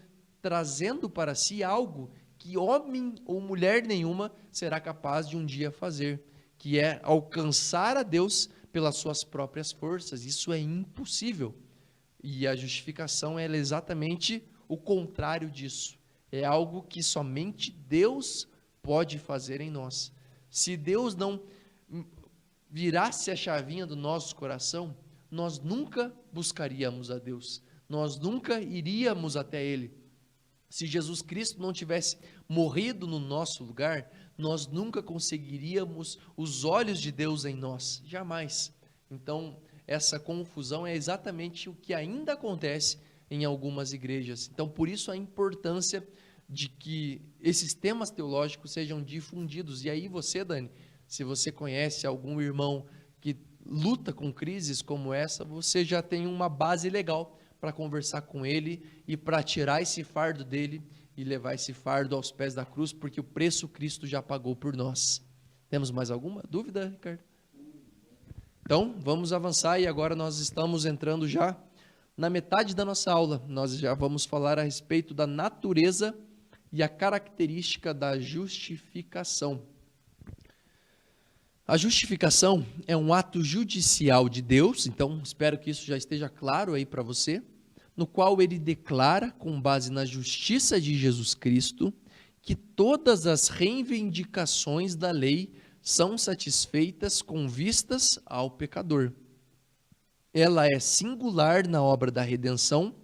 trazendo para si algo que homem ou mulher nenhuma será capaz de um dia fazer, que é alcançar a Deus pelas suas próprias forças. Isso é impossível. E a justificação é exatamente o contrário disso. É algo que somente Deus pode fazer em nós. Se Deus não virasse a chavinha do nosso coração, nós nunca buscaríamos a Deus. Nós nunca iríamos até Ele. Se Jesus Cristo não tivesse morrido no nosso lugar, nós nunca conseguiríamos os olhos de Deus em nós, jamais. Então, essa confusão é exatamente o que ainda acontece em algumas igrejas. Então, por isso a importância de que esses temas teológicos sejam difundidos. E aí você, Dani, se você conhece algum irmão que luta com crises como essa, você já tem uma base legal para conversar com ele e para tirar esse fardo dele e levar esse fardo aos pés da cruz, porque o preço Cristo já pagou por nós. Temos mais alguma dúvida, Ricardo? Então, vamos avançar e agora nós estamos entrando já na metade da nossa aula. Nós já vamos falar a respeito da natureza e a característica da justificação. A justificação é um ato judicial de Deus, então espero que isso já esteja claro aí para você, no qual ele declara, com base na justiça de Jesus Cristo, que todas as reivindicações da lei são satisfeitas com vistas ao pecador. Ela é singular na obra da redenção,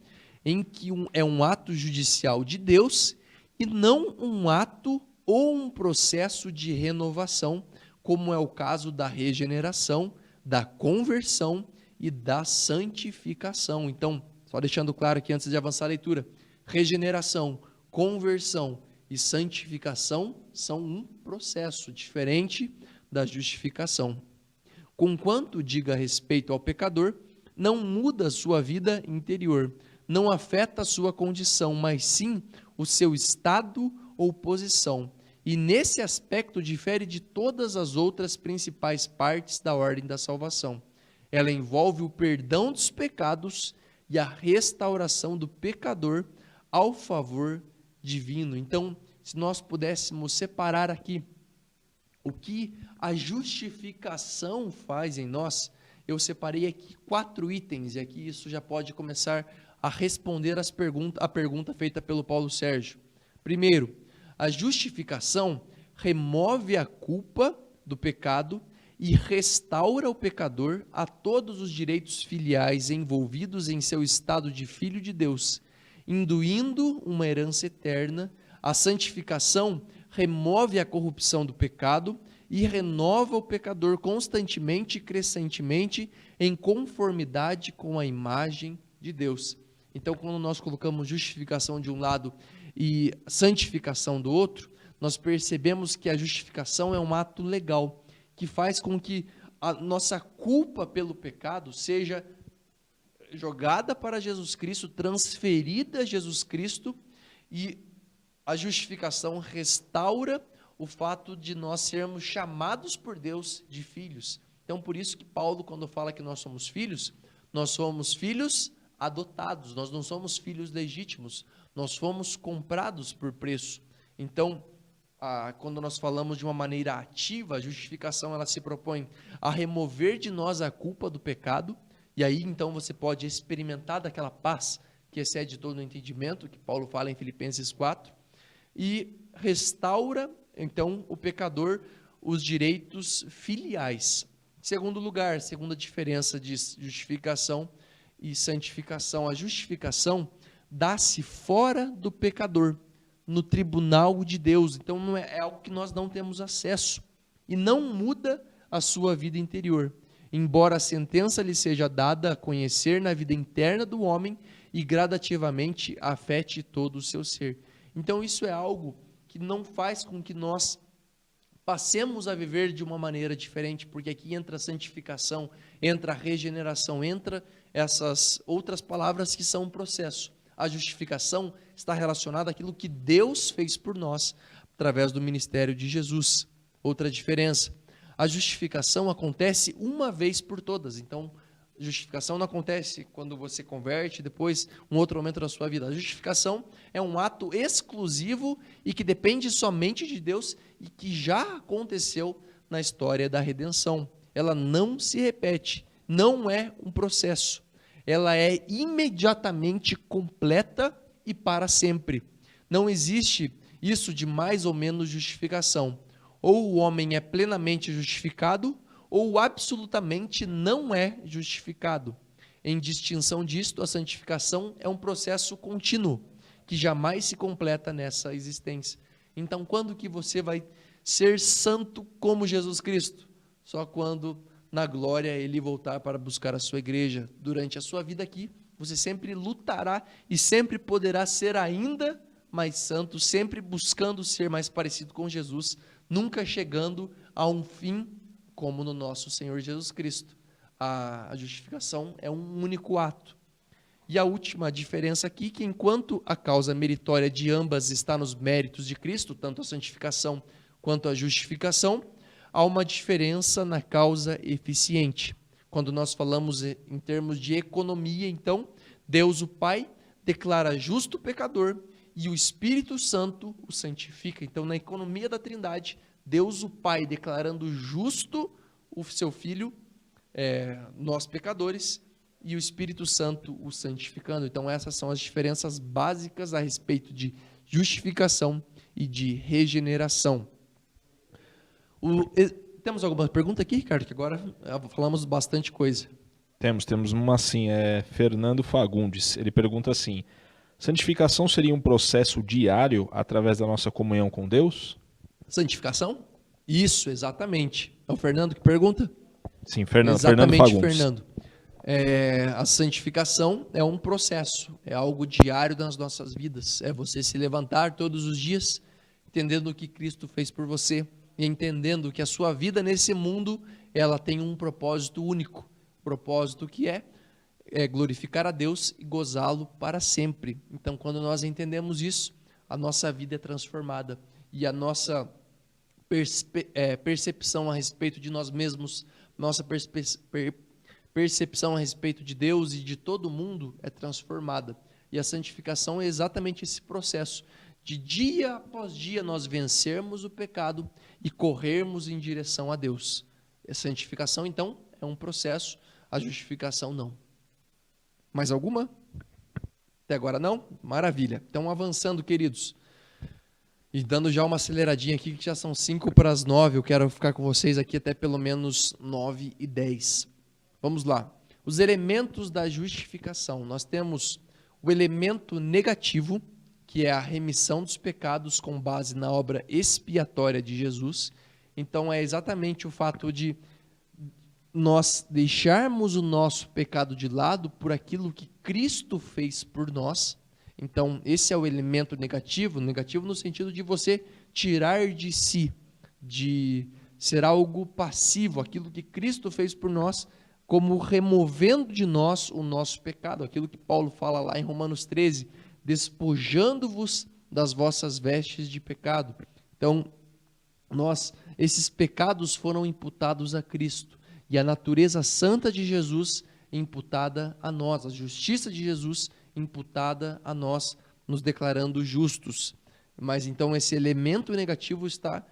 em que é um ato judicial de Deus e não um ato ou um processo de renovação, como é o caso da regeneração, da conversão e da santificação. Então, só deixando claro aqui antes de avançar a leitura, regeneração, conversão e santificação são um processo diferente da justificação. Conquanto diga respeito ao pecador, não muda a sua vida interior, não afeta a sua condição, mas sim o seu estado ou posição. E nesse aspecto difere de todas as outras principais partes da ordem da salvação. Ela envolve o perdão dos pecados e a restauração do pecador ao favor divino. Então, se nós pudéssemos separar aqui o que a justificação faz em nós, eu separei aqui 4 itens, e aqui isso já pode começar a responder a pergunta feita pelo Paulo Sérgio. Primeiro, a justificação remove a culpa do pecado e restaura o pecador a todos os direitos filiais envolvidos em seu estado de filho de Deus, induindo uma herança eterna. A santificação remove a corrupção do pecado e renova o pecador constantemente e crescentemente em conformidade com a imagem de Deus. Então, quando nós colocamos justificação de um lado e santificação do outro, nós percebemos que a justificação é um ato legal, que faz com que a nossa culpa pelo pecado seja jogada para Jesus Cristo, transferida a Jesus Cristo, e a justificação restaura o fato de nós sermos chamados por Deus de filhos. Então, por isso que Paulo, quando fala que nós somos filhos adotados, nós não somos filhos legítimos, nós fomos comprados por preço. Então, quando nós falamos de uma maneira ativa, a justificação ela se propõe a remover de nós a culpa do pecado, e aí então você pode experimentar daquela paz que excede todo o entendimento, que Paulo fala em Filipenses 4, e restaura então o pecador os direitos filiais. Segundo lugar, segunda diferença de justificação e santificação, a justificação dá-se fora do pecador, no tribunal de Deus. Então não é algo que nós não temos acesso e não muda a sua vida interior, embora a sentença lhe seja dada a conhecer na vida interna do homem e gradativamente afete todo o seu ser. Então isso é algo que não faz com que nós passemos a viver de uma maneira diferente, porque aqui entra a santificação, entra a regeneração, entra essas outras palavras que são um processo. A justificação está relacionada àquilo que Deus fez por nós, através do ministério de Jesus. Outra diferença, a justificação acontece uma vez por todas. Então, a justificação não acontece quando você converte, depois um outro momento da sua vida. A justificação é um ato exclusivo e que depende somente de Deus e que já aconteceu na história da redenção. Ela não se repete, não é um processo. Ela é imediatamente completa e para sempre. Não existe isso de mais ou menos justificação. Ou o homem é plenamente justificado, ou absolutamente não é justificado. Em distinção disto, a santificação é um processo contínuo, que jamais se completa nessa existência. Então, quando que você vai ser santo como Jesus Cristo? Só quando na glória ele voltar para buscar a sua igreja. Durante a sua vida aqui, você sempre lutará e sempre poderá ser ainda mais santo, sempre buscando ser mais parecido com Jesus, nunca chegando a um fim como no nosso Senhor Jesus Cristo. A justificação é um único ato. E a última diferença aqui, que enquanto a causa meritória de ambas está nos méritos de Cristo, tanto a santificação quanto a justificação, há uma diferença na causa eficiente. Quando nós falamos em termos de economia, então, Deus o Pai declara justo o pecador e o Espírito Santo o santifica. Então, na economia da Trindade, Deus o Pai declarando justo o seu Filho, nós pecadores, e o Espírito Santo o santificando. Então essas são as diferenças básicas a respeito de justificação e de regeneração. Temos alguma pergunta aqui, Ricardo? Que agora falamos bastante coisa. Temos uma assim, Fernando Fagundes. Ele pergunta assim: santificação seria um processo diário através da nossa comunhão com Deus? Santificação? Isso, exatamente. É o Fernando que pergunta? Sim, Fernando Exatamente, Fagundes. Fernando. A santificação é um processo, é algo diário nas nossas vidas. É você se levantar todos os dias, entendendo o que Cristo fez por você e entendendo que a sua vida nesse mundo, ela tem um propósito único. Propósito que é glorificar a Deus e gozá-lo para sempre. Então, quando nós entendemos isso, a nossa vida é transformada e a nossa percepção a respeito de nós mesmos, nossa percepção a respeito de Deus e de todo mundo é transformada. E a santificação é exatamente esse processo de dia após dia nós vencermos o pecado e corrermos em direção a Deus. A santificação, então, é um processo, a justificação não. Mais alguma? Até agora não? Maravilha. Então, avançando, queridos. E dando já uma aceleradinha aqui, que já são 8:55, eu quero ficar com vocês aqui até pelo menos 9:10. Vamos lá. Os elementos da justificação. Nós temos o elemento negativo, que é a remissão dos pecados com base na obra expiatória de Jesus. Então, é exatamente o fato de nós deixarmos o nosso pecado de lado por aquilo que Cristo fez por nós. Então, esse é o elemento negativo no sentido de você tirar de si, de ser algo passivo, aquilo que Cristo fez por nós, como removendo de nós o nosso pecado, aquilo que Paulo fala lá em Romanos 13, despojando-vos das vossas vestes de pecado. Então, esses pecados foram imputados a Cristo, e a natureza santa de Jesus imputada a nós, a justiça de Jesus imputada a nós, nos declarando justos. Mas então esse elemento negativo está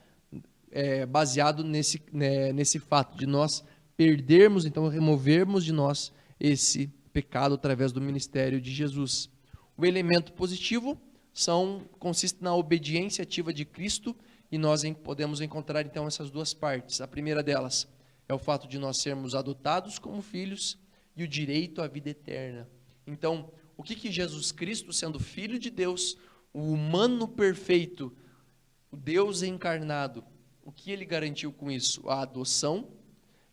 baseado nesse fato de nós perdermos, então removermos de nós esse pecado através do ministério de Jesus. O elemento positivo consiste na obediência ativa de Cristo, e nós podemos encontrar então essas duas partes. A primeira delas é o fato de nós sermos adotados como filhos e o direito à vida eterna. Então, o que Jesus Cristo, sendo Filho de Deus, o humano perfeito, o Deus encarnado, o que ele garantiu com isso? A adoção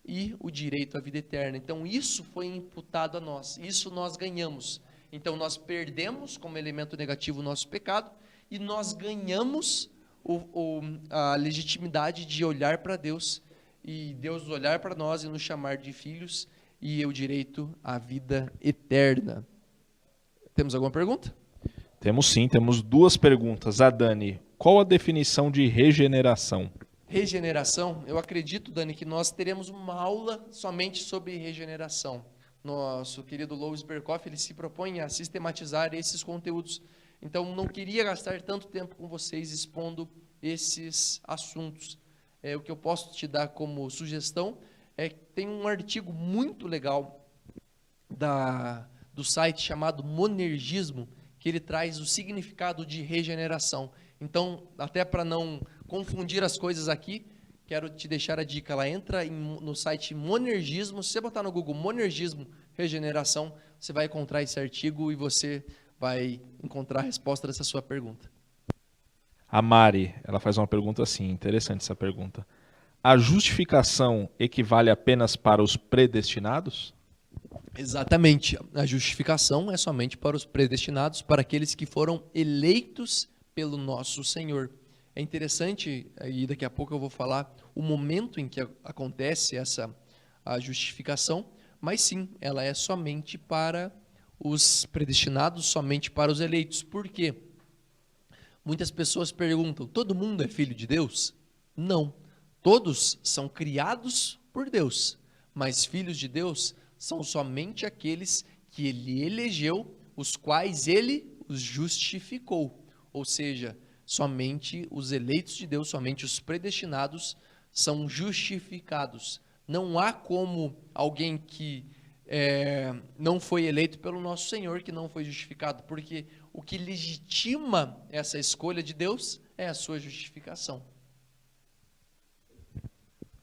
e o direito à vida eterna. Então, isso foi imputado a nós, isso nós ganhamos. Então, nós perdemos como elemento negativo o nosso pecado e nós ganhamos a legitimidade de olhar para Deus e Deus olhar para nós e nos chamar de filhos e o direito à vida eterna. Temos alguma pergunta? Temos sim, temos duas perguntas. A Dani, qual a definição de regeneração? Regeneração, eu acredito, Dani, que nós teremos uma aula somente sobre regeneração. Nosso querido Louis Berkoff, ele se propõe a sistematizar esses conteúdos. Então, não queria gastar tanto tempo com vocês expondo esses assuntos. O que eu posso te dar como sugestão é que tem um artigo muito legal do site chamado Monergismo, que ele traz o significado de regeneração. Então, até para não confundir as coisas aqui, quero te deixar a dica. Ela entra no site Monergismo. Se você botar no Google Monergismo Regeneração, você vai encontrar esse artigo e você vai encontrar a resposta dessa sua pergunta. A Mari, ela faz uma pergunta assim, interessante essa pergunta. A justificação equivale apenas para os predestinados? Exatamente. A justificação é somente para os predestinados, para aqueles que foram eleitos pelo nosso Senhor. É interessante, e daqui a pouco eu vou falar o momento em que acontece a justificação, mas sim, ela é somente para os predestinados, somente para os eleitos. Por quê? Muitas pessoas perguntam, todo mundo é filho de Deus? Não. Todos são criados por Deus, mas filhos de Deus são somente aqueles que ele elegeu, os quais ele os justificou. Ou seja, somente os eleitos de Deus, somente os predestinados são justificados. Não há como alguém que não foi eleito pelo nosso Senhor, que não foi justificado, porque o que legitima essa escolha de Deus é a sua justificação.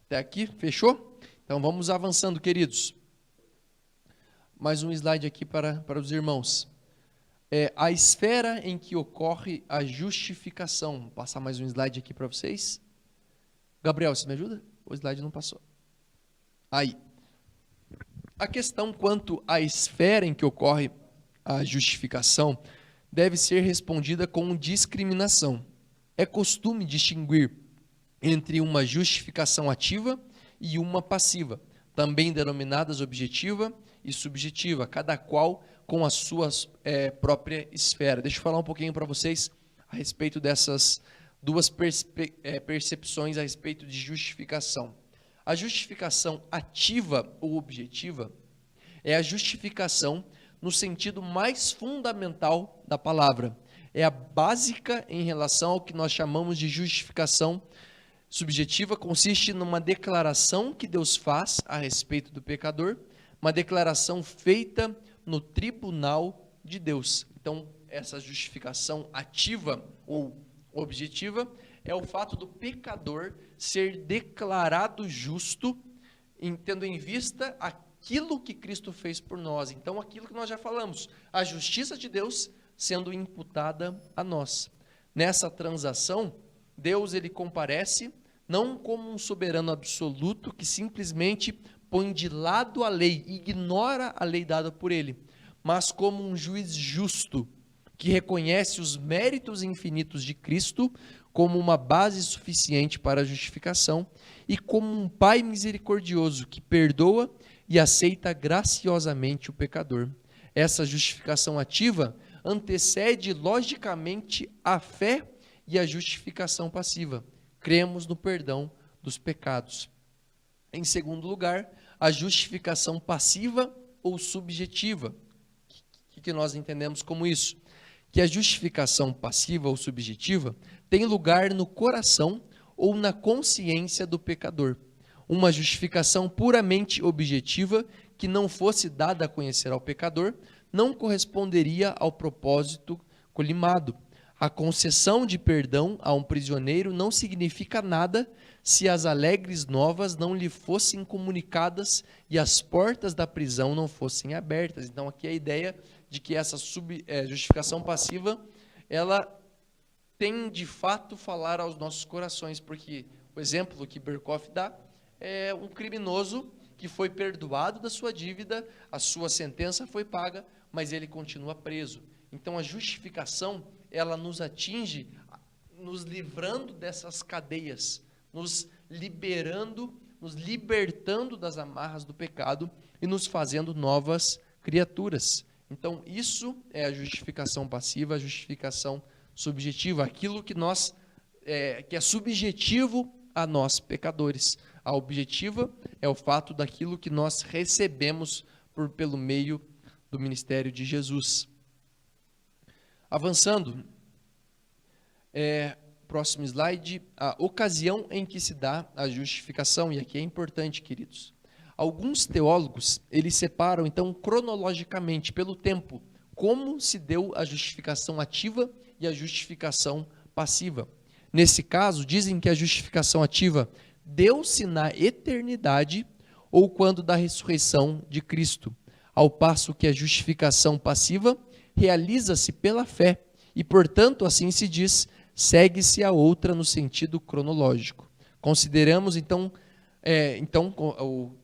Até aqui, fechou? Então vamos avançando, queridos. Mais um slide aqui para os irmãos. A esfera em que ocorre a justificação. Vou passar mais um slide aqui para vocês. Gabriel, você me ajuda? O slide não passou. Aí. A questão quanto à esfera em que ocorre a justificação deve ser respondida com discriminação. É costume distinguir entre uma justificação ativa e uma passiva, também denominadas objetiva e subjetiva, cada qual com a sua própria esfera. Deixa eu falar um pouquinho para vocês a respeito dessas duas percepções a respeito de justificação. A justificação ativa ou objetiva é a justificação no sentido mais fundamental da palavra. É a básica em relação ao que nós chamamos de justificação subjetiva, consiste numa declaração que Deus faz a respeito do pecador, uma declaração feita no tribunal de Deus. Então, essa justificação ativa ou objetiva é o fato do pecador ser declarado justo, tendo em vista aquilo que Cristo fez por nós. Então, aquilo que nós já falamos, a justiça de Deus sendo imputada a nós. Nessa transação, Deus ele comparece não como um soberano absoluto que simplesmente põe de lado a lei, ignora a lei dada por ele, mas como um juiz justo, que reconhece os méritos infinitos de Cristo como uma base suficiente para a justificação e como um Pai misericordioso que perdoa e aceita graciosamente o pecador. Essa justificação ativa antecede logicamente a fé e a justificação passiva. Cremos no perdão dos pecados. Em segundo lugar, a justificação passiva ou subjetiva. O que nós entendemos como isso? Que a justificação passiva ou subjetiva tem lugar no coração ou na consciência do pecador. Uma justificação puramente objetiva que não fosse dada a conhecer ao pecador não corresponderia ao propósito colimado. A concessão de perdão a um prisioneiro não significa nada se as alegres novas não lhe fossem comunicadas e as portas da prisão não fossem abertas. Então aqui é a ideia de que essa justificação passiva, ela tem de fato falar aos nossos corações, porque o exemplo que Berkhoff dá é um criminoso que foi perdoado da sua dívida, a sua sentença foi paga, mas ele continua preso. Então a justificação, ela nos atinge, nos livrando dessas cadeias, nos liberando, nos libertando das amarras do pecado e nos fazendo novas criaturas. Então isso é a justificação passiva, a justificação subjetiva, aquilo que que é subjetivo a nós pecadores. A objetiva é o fato daquilo que nós recebemos pelo meio do ministério de Jesus. Avançando, próximo slide, a ocasião em que se dá a justificação, e aqui é importante, queridos. Alguns teólogos, eles separam, então, cronologicamente, pelo tempo, como se deu a justificação ativa e a justificação passiva. Nesse caso, dizem que a justificação ativa deu-se na eternidade ou quando da ressurreição de Cristo, ao passo que a justificação passiva realiza-se pela fé e, portanto, assim se diz, segue-se a outra no sentido cronológico. Consideramos, eu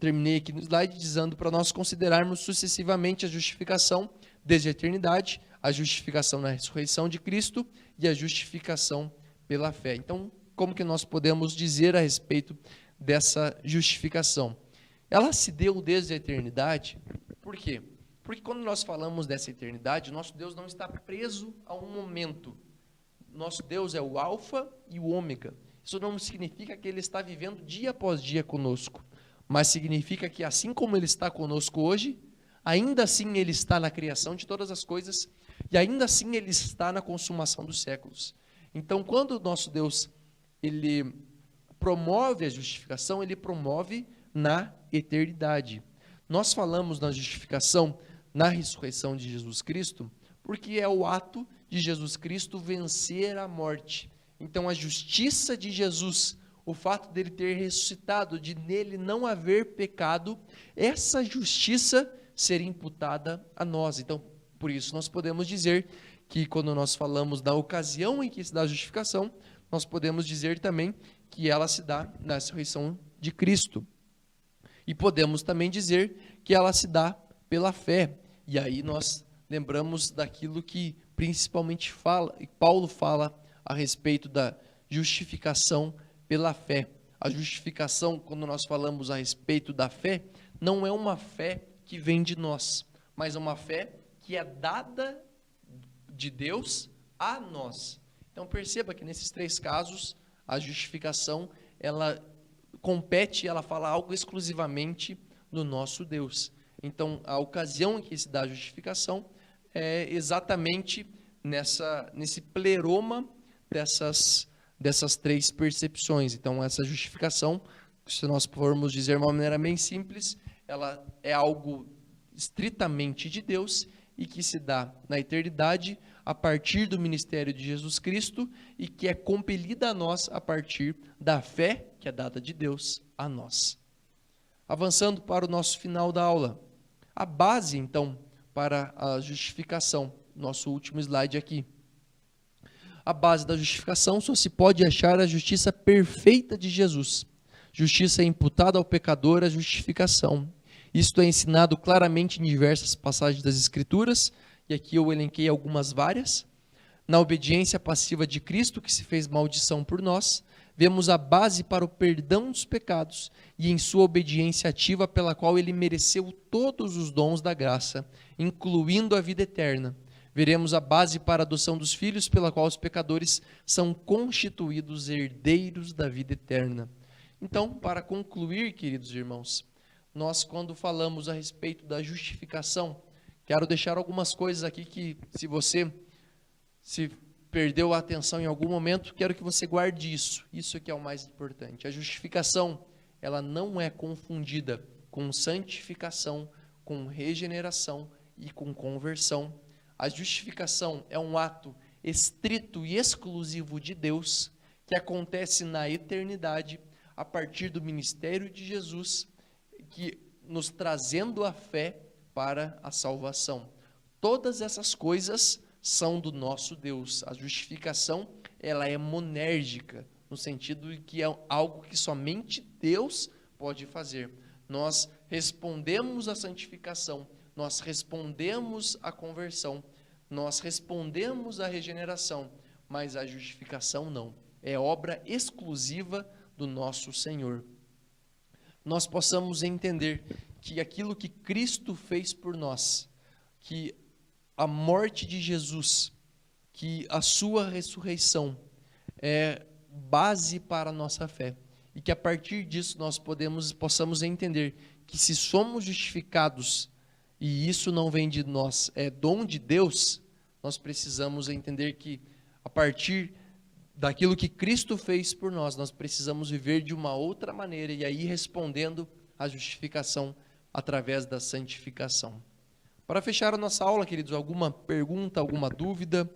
terminei aqui no slide dizendo para nós considerarmos sucessivamente a justificação desde a eternidade, a justificação na ressurreição de Cristo e a justificação pela fé. Então, como que nós podemos dizer a respeito dessa justificação? Ela se deu desde a eternidade, por quê? Porque quando nós falamos dessa eternidade, nosso Deus não está preso a um momento. Nosso Deus é o alfa e o ômega. Isso não significa que Ele está vivendo dia após dia conosco, mas significa que assim como Ele está conosco hoje, ainda assim Ele está na criação de todas as coisas e ainda assim Ele está na consumação dos séculos. Então, quando o nosso Deus Ele promove a justificação, Ele promove na eternidade. Nós falamos na justificação, na ressurreição de Jesus Cristo, porque é o ato de Jesus Cristo vencer a morte. Então, a justiça de Jesus, o fato dele ter ressuscitado, de nele não haver pecado, essa justiça ser imputada a nós. Então, por isso nós podemos dizer que quando nós falamos da ocasião em que se dá a justificação, nós podemos dizer também que ela se dá na ressurreição de Cristo. E podemos também dizer que ela se dá pela fé. E aí nós lembramos daquilo que principalmente Paulo fala a respeito da justificação pela fé. A justificação, quando nós falamos a respeito da fé, não é uma fé que vem de nós, mas é uma fé que é dada de Deus a nós. Então perceba que nesses três casos, a justificação, ela compete, ela fala algo exclusivamente do nosso Deus. Então, a ocasião em que se dá a justificação é exatamente nesse pleroma dessas três percepções. Então, essa justificação, se nós formos dizer de uma maneira bem simples, ela é algo estritamente de Deus e que se dá na eternidade a partir do ministério de Jesus Cristo e que é compelida a nós a partir da fé que é dada de Deus a nós. Avançando para o nosso final da aula. A base, então, para a justificação, nosso último slide aqui. A base da justificação só se pode achar a justiça perfeita de Jesus. Justiça é imputada ao pecador a justificação. Isto é ensinado claramente em diversas passagens das Escrituras, e aqui eu elenquei algumas várias. Na obediência passiva de Cristo, que se fez maldição por nós, vemos a base para o perdão dos pecados e em sua obediência ativa pela qual ele mereceu todos os dons da graça, incluindo a vida eterna. Veremos a base para a adoção dos filhos, pela qual os pecadores são constituídos herdeiros da vida eterna. Então, para concluir, queridos irmãos, nós quando falamos a respeito da justificação, quero deixar algumas coisas aqui que, se você se perdeu a atenção em algum momento, quero que você guarde isso. Isso que é o mais importante. A justificação, ela não é confundida com santificação, com regeneração e com conversão. A justificação é um ato estrito e exclusivo de Deus, que acontece na eternidade, a partir do ministério de Jesus, que nos trazendo a fé para a salvação. Todas essas coisas são do nosso Deus. A justificação, ela é monérgica, no sentido de que é algo que somente Deus pode fazer. Nós respondemos à santificação, nós respondemos à conversão, nós respondemos à regeneração, mas a justificação não. É obra exclusiva do nosso Senhor. Nós possamos entender que aquilo que Cristo fez por nós, que a morte de Jesus, que a sua ressurreição é base para a nossa fé. E que a partir disso nós possamos entender que se somos justificados e isso não vem de nós, é dom de Deus, nós precisamos entender que a partir daquilo que Cristo fez por nós, nós precisamos viver de uma outra maneira e aí respondendo à justificação através da santificação. Para fechar a nossa aula, queridos, alguma pergunta, alguma dúvida?